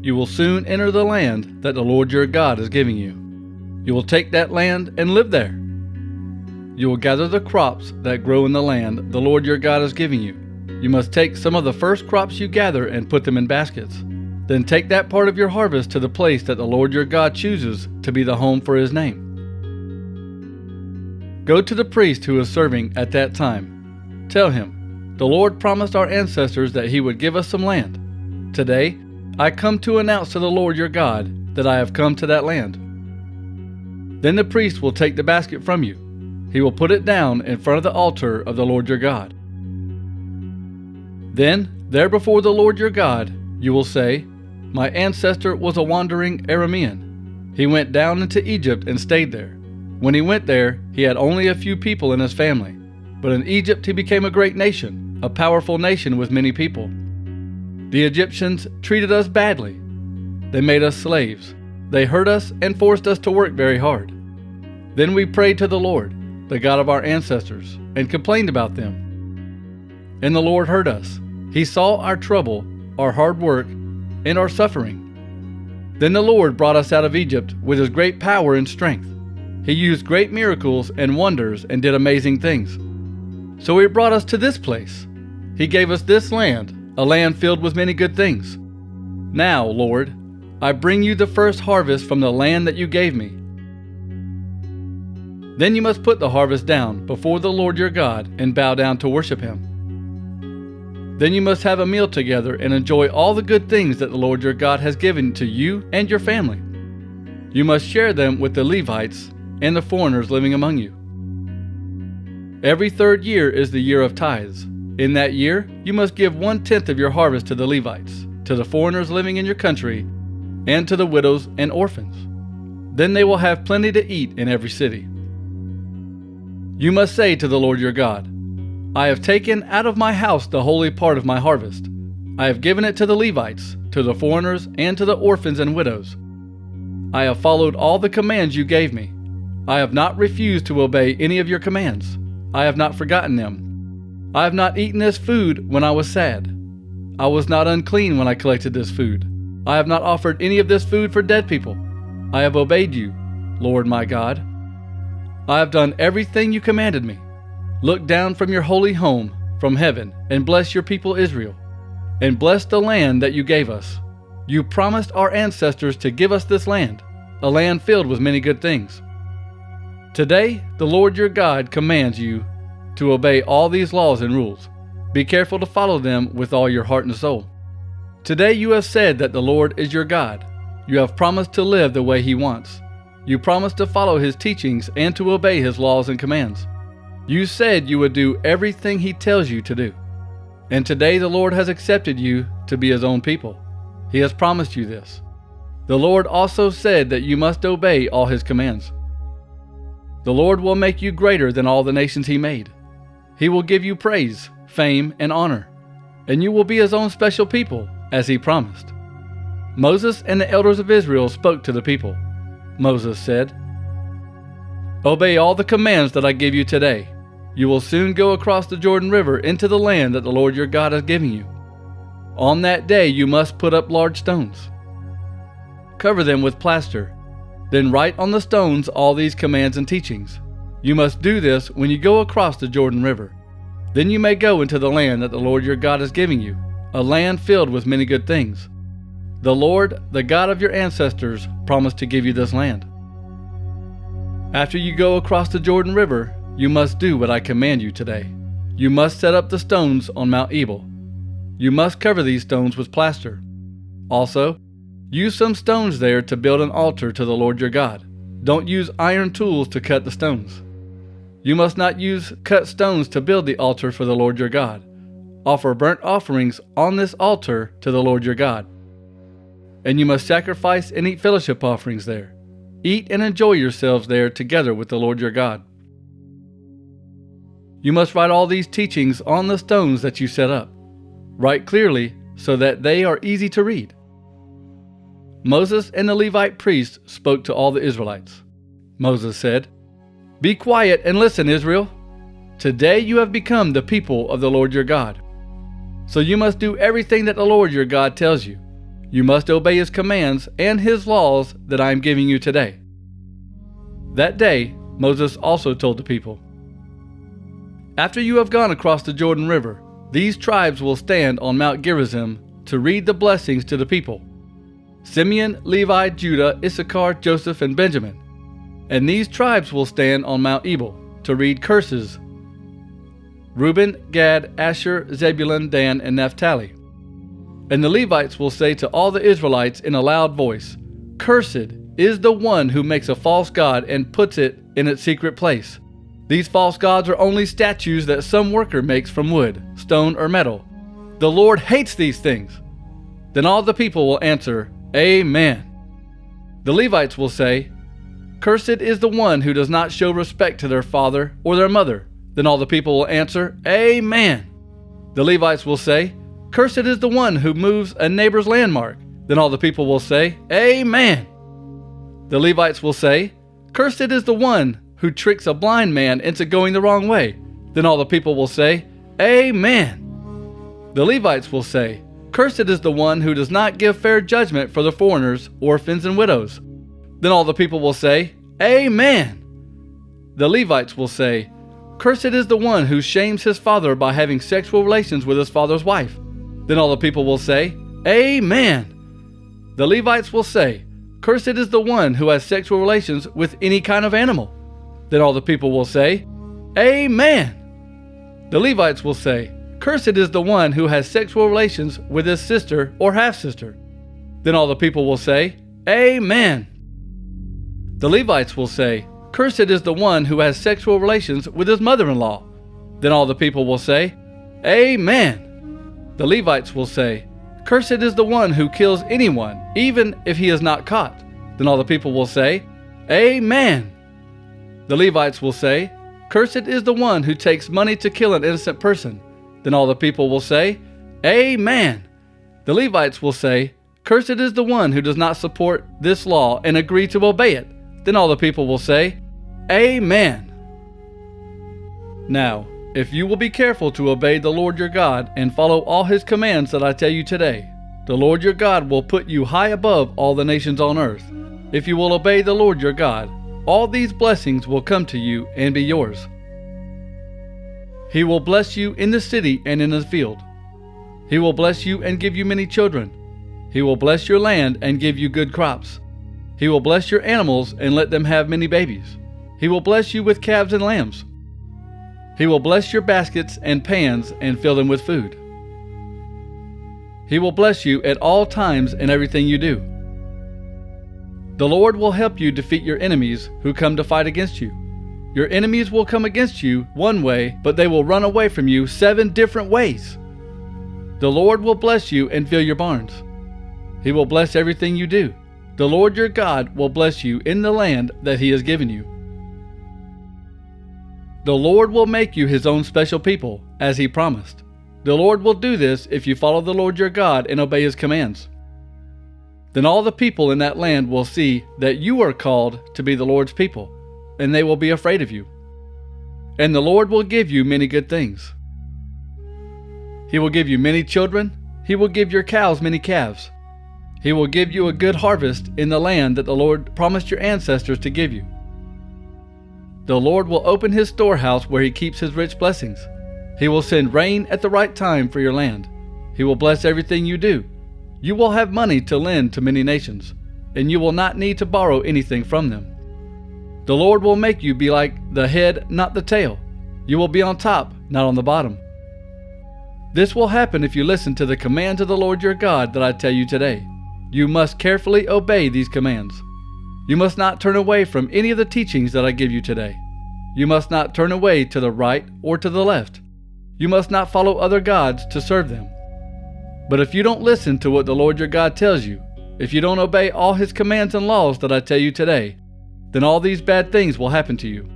you will soon enter the land that the Lord your God is giving you. You will take that land and live there. You will gather the crops that grow in the land the Lord your God is giving you. You must take some of the first crops you gather and put them in baskets. Then take that part of your harvest to the place that the Lord your God chooses to be the home for His name. Go to the priest who is serving at that time. Tell him, "The Lord promised our ancestors that He would give us some land. Today, I come to announce to the Lord your God that I have come to that land." Then the priest will take the basket from you. He will put it down in front of the altar of the Lord your God. Then, there before the Lord your God, you will say, "My ancestor was a wandering Aramean. He went down into Egypt and stayed there. When he went there, he had only a few people in his family. But in Egypt he became a great nation, a powerful nation with many people. The Egyptians treated us badly. They made us slaves. They hurt us and forced us to work very hard. Then we prayed to the Lord, the God of our ancestors, and complained about them. And the Lord heard us. He saw our trouble, our hard work, and our suffering. Then the Lord brought us out of Egypt with His great power and strength. He used great miracles and wonders and did amazing things. So He brought us to this place. He gave us this land, a land filled with many good things. Now, Lord, I bring you the first harvest from the land that you gave me. Then you must put the harvest down before the Lord your God and bow down to worship Him. Then you must have a meal together and enjoy all the good things that the Lord your God has given to you and your family. You must share them with the Levites and the foreigners living among you. Every third year is the year of tithes. In that year, you must give 1/10 of your harvest to the Levites, to the foreigners living in your country, and to the widows and orphans. Then they will have plenty to eat in every city. You must say to the Lord your God, "I have taken out of my house the holy part of my harvest. I have given it to the Levites, to the foreigners, and to the orphans and widows. I have followed all the commands you gave me. I have not refused to obey any of your commands. I have not forgotten them. I have not eaten this food when I was sad. I was not unclean when I collected this food. I have not offered any of this food for dead people. I have obeyed you, Lord my God. I have done everything you commanded me. Look down from your holy home, from heaven, and bless your people Israel, and bless the land that you gave us. You promised our ancestors to give us this land, a land filled with many good things. Today, the Lord your God commands you to obey all these laws and rules. Be careful to follow them with all your heart and soul. Today you have said that the Lord is your God. You have promised to live the way He wants. You promised to follow His teachings and to obey His laws and commands. You said you would do everything He tells you to do. And today the Lord has accepted you to be His own people. He has promised you this. The Lord also said that you must obey all His commands. The Lord will make you greater than all the nations He made. He will give you praise, fame, and honor, and you will be His own special people, as He promised. Moses and the elders of Israel spoke to the people. Moses said, "Obey all the commands that I give you today. You will soon go across the Jordan River into the land that the Lord your God is giving you. On that day you must put up large stones. Cover them with plaster. Then write on the stones all these commands and teachings. You must do this when you go across the Jordan River. Then you may go into the land that the Lord your God is giving you, a land filled with many good things. The Lord, the God of your ancestors, promised to give you this land. After you go across the Jordan River, you must do what I command you today. You must set up the stones on Mount Ebal. You must cover these stones with plaster. Also, use some stones there to build an altar to the Lord your God. Don't use iron tools to cut the stones. You must not use cut stones to build the altar for the Lord your God. Offer burnt offerings on this altar to the Lord your God. And you must sacrifice and eat fellowship offerings there. Eat and enjoy yourselves there together with the Lord your God. You must write all these teachings on the stones that you set up. Write clearly so that they are easy to read." Moses and the Levite priests spoke to all the Israelites. Moses said, "Be quiet and listen, Israel. Today you have become the people of the Lord your God. So you must do everything that the Lord your God tells you. You must obey his commands and his laws that I am giving you today." That day, Moses also told the people, "After you have gone across the Jordan River, these tribes will stand on Mount Gerizim to read the blessings to the people: Simeon, Levi, Judah, Issachar, Joseph, and Benjamin. And these tribes will stand on Mount Ebal to read curses: Reuben, Gad, Asher, Zebulun, Dan, and Naphtali. And the Levites will say to all the Israelites in a loud voice, 'Cursed is the one who makes a false god and puts it in its secret place. These false gods are only statues that some worker makes from wood, stone, or metal. The Lord hates these things.' Then all the people will answer, 'Amen.' The Levites will say, 'Cursed is the one who does not show respect to their father or their mother.' Then all the people will answer, 'Amen.' The Levites will say, 'Cursed is the one who moves a neighbor's landmark.' Then all the people will say, 'Amen.' The Levites will say, 'Cursed is the one who tricks a blind man into going the wrong way.' Then all the people will say, 'Amen.' The Levites will say, 'Cursed is the one who does not give fair judgment for the foreigners, orphans, and widows.' Then all the people will say, 'Amen.' The Levites will say, 'Cursed is the one who shames his father by having sexual relations with his father's wife.' Then all the people will say, 'Amen.' The Levites will say, 'Cursed is the one who has sexual relations with any kind of animal.' Then all the people will say, 'Amen.' The Levites will say, 'Cursed is the one who has sexual relations with his sister or half-sister.' Then all the people will say, 'Amen.' The Levites will say, 'Cursed is the one who has sexual relations with his mother-in-law.' Then all the people will say, 'Amen.' The Levites will say, 'Cursed is the one who kills anyone, even if he is not caught.' Then all the people will say, 'Amen.' The Levites will say, 'Cursed is the one who takes money to kill an innocent person.' Then all the people will say, 'Amen.' The Levites will say, 'Cursed is the one who does not support this law and agree to obey it.' Then all the people will say, 'Amen.' Now, if you will be careful to obey the Lord your God and follow all his commands that I tell you today, the Lord your God will put you high above all the nations on earth. If you will obey the Lord your God, all these blessings will come to you and be yours. He will bless you in the city and in the field. He will bless you and give you many children. He will bless your land and give you good crops. He will bless your animals and let them have many babies. He will bless you with calves and lambs. He will bless your baskets and pans and fill them with food. He will bless you at all times in everything you do. The Lord will help you defeat your enemies who come to fight against you. Your enemies will come against you one way, but they will run away from you 7 different ways. The Lord will bless you and fill your barns. He will bless everything you do. The Lord your God will bless you in the land that he has given you. The Lord will make you his own special people, as he promised. The Lord will do this if you follow the Lord your God and obey his commands. Then all the people in that land will see that you are called to be the Lord's people, and they will be afraid of you. And the Lord will give you many good things. He will give you many children. He will give your cows many calves. He will give you a good harvest in the land that the Lord promised your ancestors to give you. The Lord will open his storehouse where he keeps his rich blessings. He will send rain at the right time for your land. He will bless everything you do. You will have money to lend to many nations, and you will not need to borrow anything from them. The Lord will make you be like the head, not the tail. You will be on top, not on the bottom. This will happen if you listen to the commands of the Lord your God that I tell you today. You must carefully obey these commands. You must not turn away from any of the teachings that I give you today. You must not turn away to the right or to the left. You must not follow other gods to serve them. But if you don't listen to what the Lord your God tells you, if you don't obey all his commands and laws that I tell you today, then all these bad things will happen to you.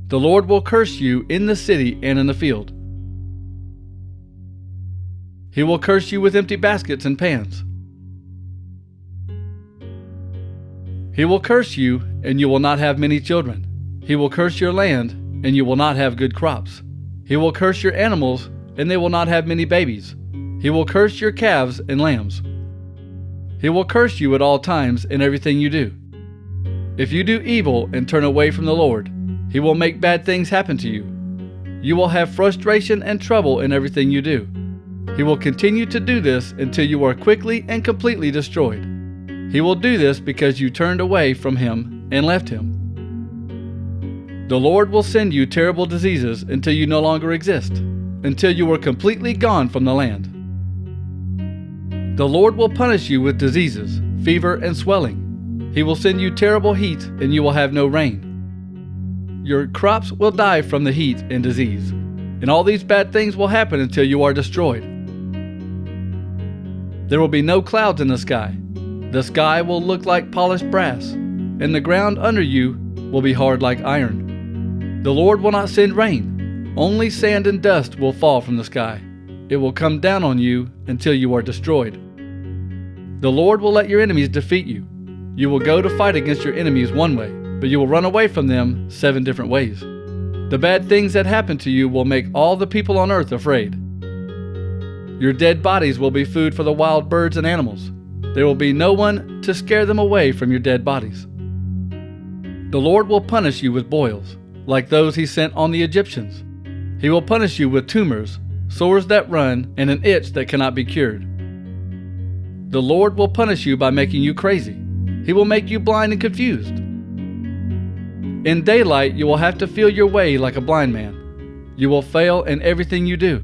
The Lord will curse you in the city and in the field. He will curse you with empty baskets and pans. He will curse you, and you will not have many children. He will curse your land, and you will not have good crops. He will curse your animals, and they will not have many babies. He will curse your calves and lambs. He will curse you at all times in everything you do. If you do evil and turn away from the Lord, He will make bad things happen to you. You will have frustration and trouble in everything you do. He will continue to do this until you are quickly and completely destroyed. He will do this because you turned away from Him and left Him. The Lord will send you terrible diseases until you no longer exist, until you are completely gone from the land. The Lord will punish you with diseases, fever, and swelling. He will send you terrible heat, and you will have no rain. Your crops will die from the heat and disease, and all these bad things will happen until you are destroyed. There will be no clouds in the sky. The sky will look like polished brass, and the ground under you will be hard like iron. The Lord will not send rain. Only sand and dust will fall from the sky. It will come down on you until you are destroyed. The Lord will let your enemies defeat you. You will go to fight against your enemies one way, but you will run away from them 7 different ways. The bad things that happen to you will make all the people on earth afraid. Your dead bodies will be food for the wild birds and animals. There will be no one to scare them away from your dead bodies. The Lord will punish you with boils, like those He sent on the Egyptians. He will punish you with tumors, sores that run, and an itch that cannot be cured. The Lord will punish you by making you crazy. He will make you blind and confused. In daylight, you will have to feel your way like a blind man. You will fail in everything you do.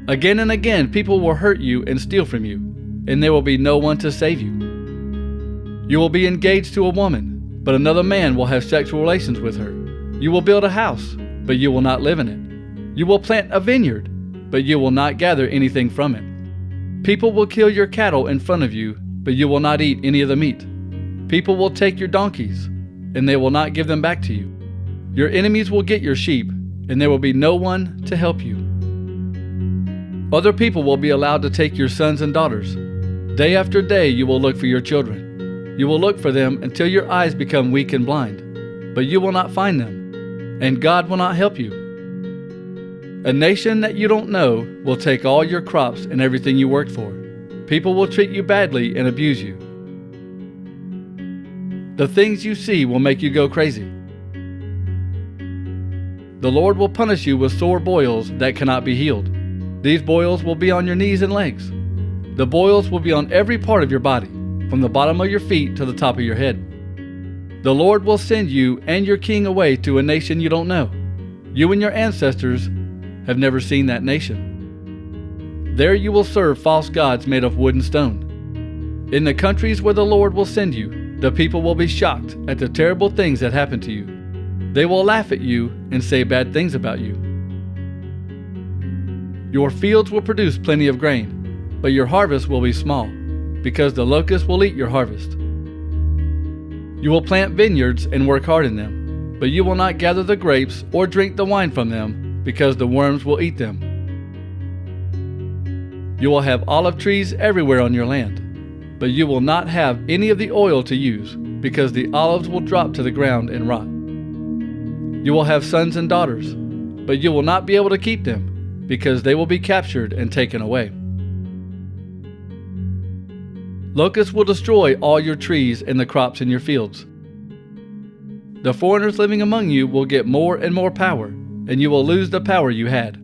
Again and again, people will hurt you and steal from you, and there will be no one to save you. You will be engaged to a woman, but another man will have sexual relations with her. You will build a house, but you will not live in it. You will plant a vineyard, but you will not gather anything from it. People will kill your cattle in front of you, but you will not eat any of the meat. People will take your donkeys, and they will not give them back to you. Your enemies will get your sheep, and there will be no one to help you. Other people will be allowed to take your sons and daughters. Day after day you will look for your children. You will look for them until your eyes become weak and blind, but you will not find them, and God will not help you. A nation that you don't know will take all your crops and everything you worked for. People will treat you badly and abuse you. The things you see will make you go crazy. The Lord will punish you with sore boils that cannot be healed. These boils will be on your knees and legs. The boils will be on every part of your body, from the bottom of your feet to the top of your head. The Lord will send you and your king away to a nation you don't know. You and your ancestors have never seen that nation. There you will serve false gods made of wood and stone. In the countries where the Lord will send you, the people will be shocked at the terrible things that happen to you. They will laugh at you and say bad things about you. Your fields will produce plenty of grain, but your harvest will be small, because the locusts will eat your harvest. You will plant vineyards and work hard in them, but you will not gather the grapes or drink the wine from them, because the worms will eat them. You will have olive trees everywhere on your land, but you will not have any of the oil to use, because the olives will drop to the ground and rot. You will have sons and daughters, but you will not be able to keep them, because they will be captured and taken away. Locusts will destroy all your trees and the crops in your fields. The foreigners living among you will get more and more power, and you will lose the power you had.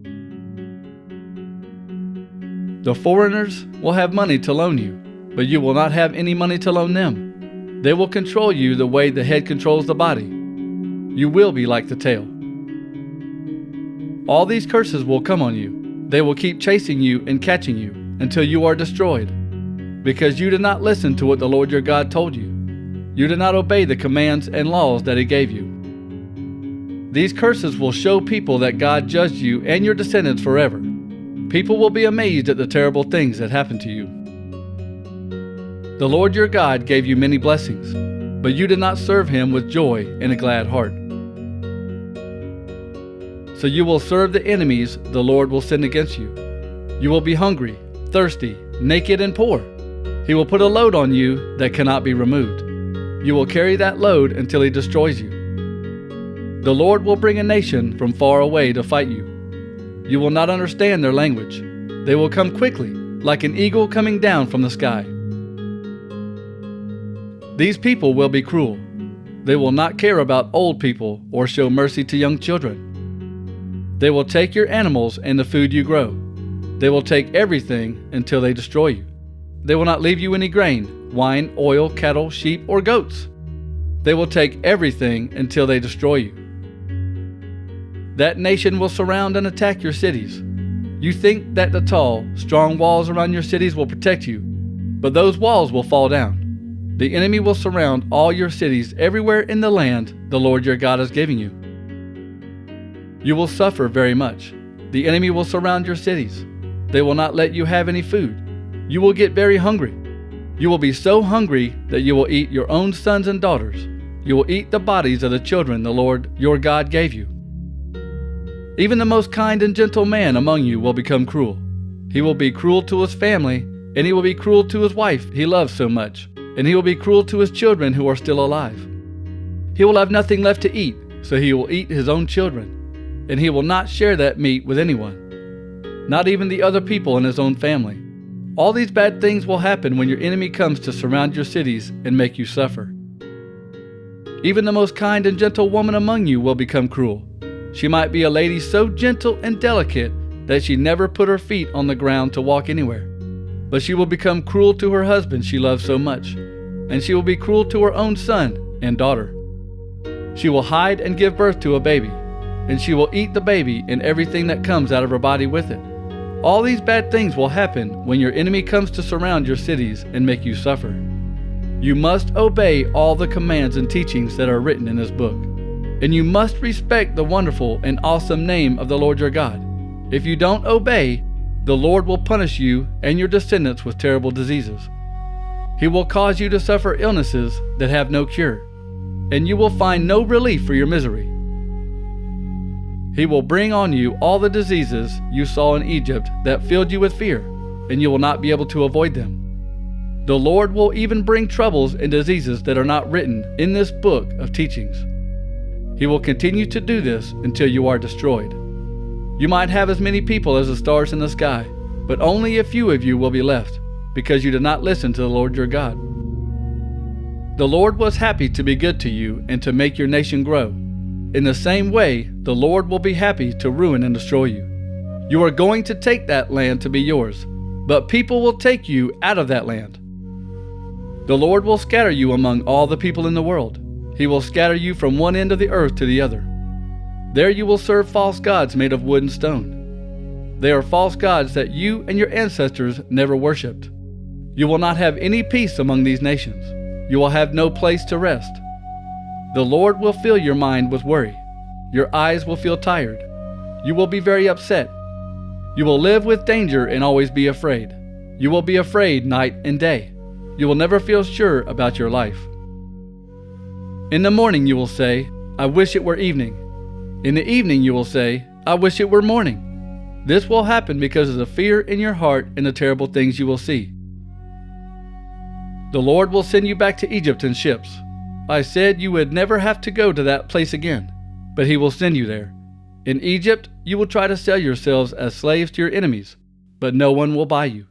The foreigners will have money to loan you, but you will not have any money to loan them. They will control you the way the head controls the body. You will be like the tail. All these curses will come on you. They will keep chasing you and catching you until you are destroyed, because you did not listen to what the Lord your God told you. You did not obey the commands and laws that He gave you. These curses will show people that God judged you and your descendants forever. People will be amazed at the terrible things that happened to you. The Lord your God gave you many blessings, but you did not serve Him with joy and a glad heart. So you will serve the enemies the Lord will send against you. You will be hungry, thirsty, naked, and poor. He will put a load on you that cannot be removed. You will carry that load until He destroys you. The Lord will bring a nation from far away to fight you. You will not understand their language. They will come quickly, like an eagle coming down from the sky. These people will be cruel. They will not care about old people or show mercy to young children. They will take your animals and the food you grow. They will take everything until they destroy you. They will not leave you any grain, wine, oil, cattle, sheep, or goats. They will take everything until they destroy you. That nation will surround and attack your cities. You think that the tall, strong walls around your cities will protect you, but those walls will fall down. The enemy will surround all your cities everywhere in the land the Lord your God is giving you. You will suffer very much. The enemy will surround your cities. They will not let you have any food. You will get very hungry. You will be so hungry that you will eat your own sons and daughters. You will eat the bodies of the children the Lord your God gave you. Even the most kind and gentle man among you will become cruel. He will be cruel to his family, and he will be cruel to his wife he loves so much, and he will be cruel to his children who are still alive. He will have nothing left to eat, so he will eat his own children, and he will not share that meat with anyone, not even the other people in his own family. All these bad things will happen when your enemy comes to surround your cities and make you suffer. Even the most kind and gentle woman among you will become cruel. She might be a lady so gentle and delicate that she never put her feet on the ground to walk anywhere. But she will become cruel to her husband she loves so much, and she will be cruel to her own son and daughter. She will hide and give birth to a baby, and she will eat the baby and everything that comes out of her body with it. All these bad things will happen when your enemy comes to surround your cities and make you suffer. You must obey all the commands and teachings that are written in this book, and you must respect the wonderful and awesome name of the Lord your God. If you don't obey, the Lord will punish you and your descendants with terrible diseases. He will cause you to suffer illnesses that have no cure, and you will find no relief for your misery. He will bring on you all the diseases you saw in Egypt that filled you with fear, and you will not be able to avoid them. The Lord will even bring troubles and diseases that are not written in this book of teachings. He will continue to do this until you are destroyed. You might have as many people as the stars in the sky, but only a few of you will be left, because you did not listen to the Lord your God. The Lord was happy to be good to you and to make your nation grow. In the same way, the Lord will be happy to ruin and destroy you. You are going to take that land to be yours, but people will take you out of that land. The Lord will scatter you among all the people in the world. He will scatter you from one end of the earth to the other. There you will serve false gods made of wood and stone. They are false gods that you and your ancestors never worshipped. You will not have any peace among these nations. You will have no place to rest. The Lord will fill your mind with worry. Your eyes will feel tired. You will be very upset. You will live with danger and always be afraid. You will be afraid night and day. You will never feel sure about your life. In the morning you will say, "I wish it were evening." In the evening you will say, "I wish it were morning." This will happen because of the fear in your heart and the terrible things you will see. The Lord will send you back to Egypt in ships. I said you would never have to go to that place again, but He will send you there. In Egypt, you will try to sell yourselves as slaves to your enemies, but no one will buy you.